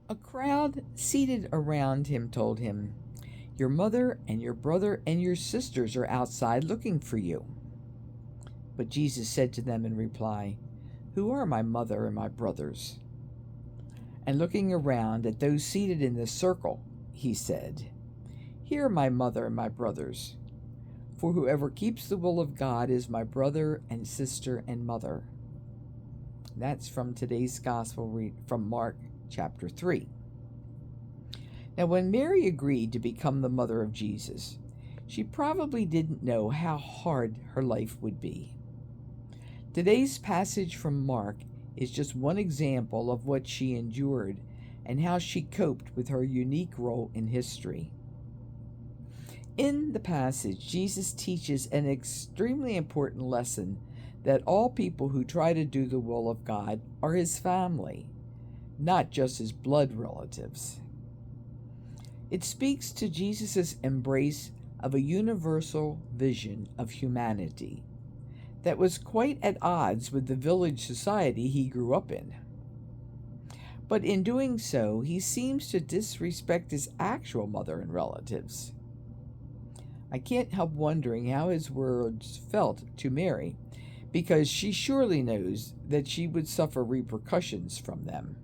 A crowd seated around him told him, "Your mother and your brother and your sisters are outside looking for you." But Jesus said to them in reply, "Who are my mother and my brothers?" And looking around at those seated in the circle, he said, "Here are my mother and my brothers. For whoever keeps the will of God is my brother and sister and mother." That's from today's gospel read from Mark chapter 3. Now, when Mary agreed to become the mother of Jesus, she probably didn't know how hard her life would be. Today's passage from Mark is just one example of what she endured and how she coped with her unique role in history. In the passage, Jesus teaches an extremely important lesson that all people who try to do the will of God are his family, not just his blood relatives. It speaks to Jesus' embrace of a universal vision of humanity that was quite at odds with the village society he grew up in. But in doing so, he seems to disrespect his actual mother and relatives. I can't help wondering how his words felt to Mary, because she surely knows that she would suffer repercussions from them.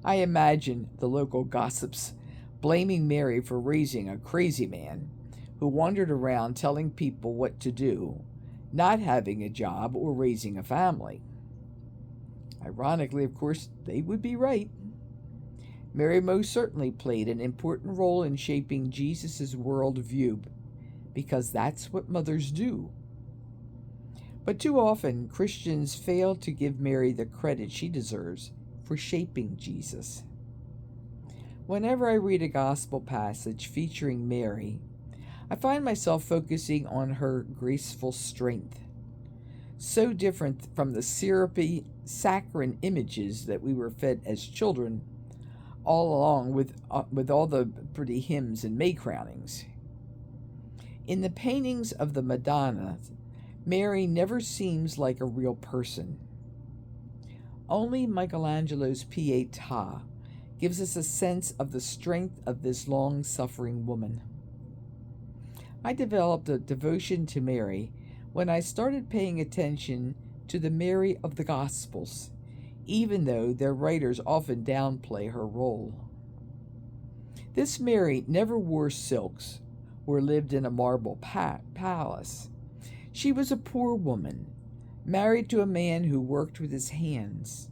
I imagine the local gossips blaming Mary for raising a crazy man who wandered around telling people what to do, not having a job or raising a family. Ironically, of course, they would be right. Mary most certainly played an important role in shaping Jesus' worldview, because that's what mothers do. But too often, Christians fail to give Mary the credit she deserves for shaping Jesus. Whenever I read a gospel passage featuring Mary, I find myself focusing on her graceful strength. So different from the syrupy, saccharine images that we were fed as children, all along with all the pretty hymns and May crownings. In the paintings of the Madonna, Mary never seems like a real person. Only Michelangelo's Pietà gives us a sense of the strength of this long-suffering woman. I developed a devotion to Mary when I started paying attention to the Mary of the Gospels, even though their writers often downplay her role. This Mary never wore silks or lived in a marble palace. She was a poor woman, married to a man who worked with his hands.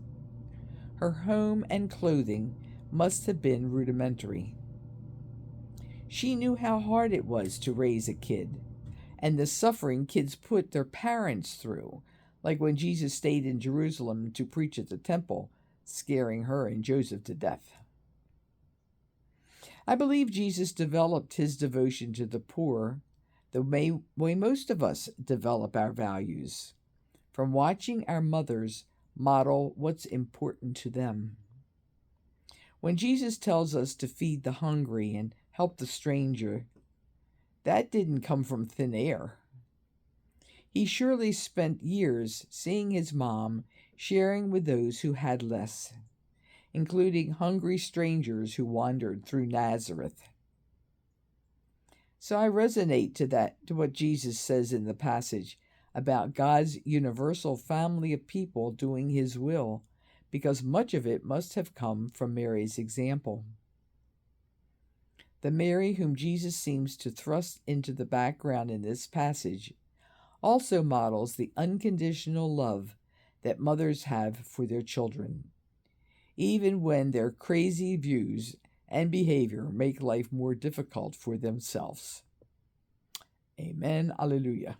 Her home and clothing must have been rudimentary. She knew how hard it was to raise a kid, and the suffering kids put their parents through, like when Jesus stayed in Jerusalem to preach at the temple, scaring her and Joseph to death. I believe Jesus developed his devotion to the poor the way most of us develop our values, from watching our mothers model what's important to them. When Jesus tells us to feed the hungry and help the stranger, that didn't come from thin air. He surely spent years seeing his mom sharing with those who had less, including hungry strangers who wandered through Nazareth. So I resonate to what Jesus says in the passage about God's universal family of people doing his will, because much of it must have come from Mary's example. The Mary whom Jesus seems to thrust into the background in this passage also models the unconditional love that mothers have for their children, even when their crazy views and behavior make life more difficult for themselves. Amen. Alleluia.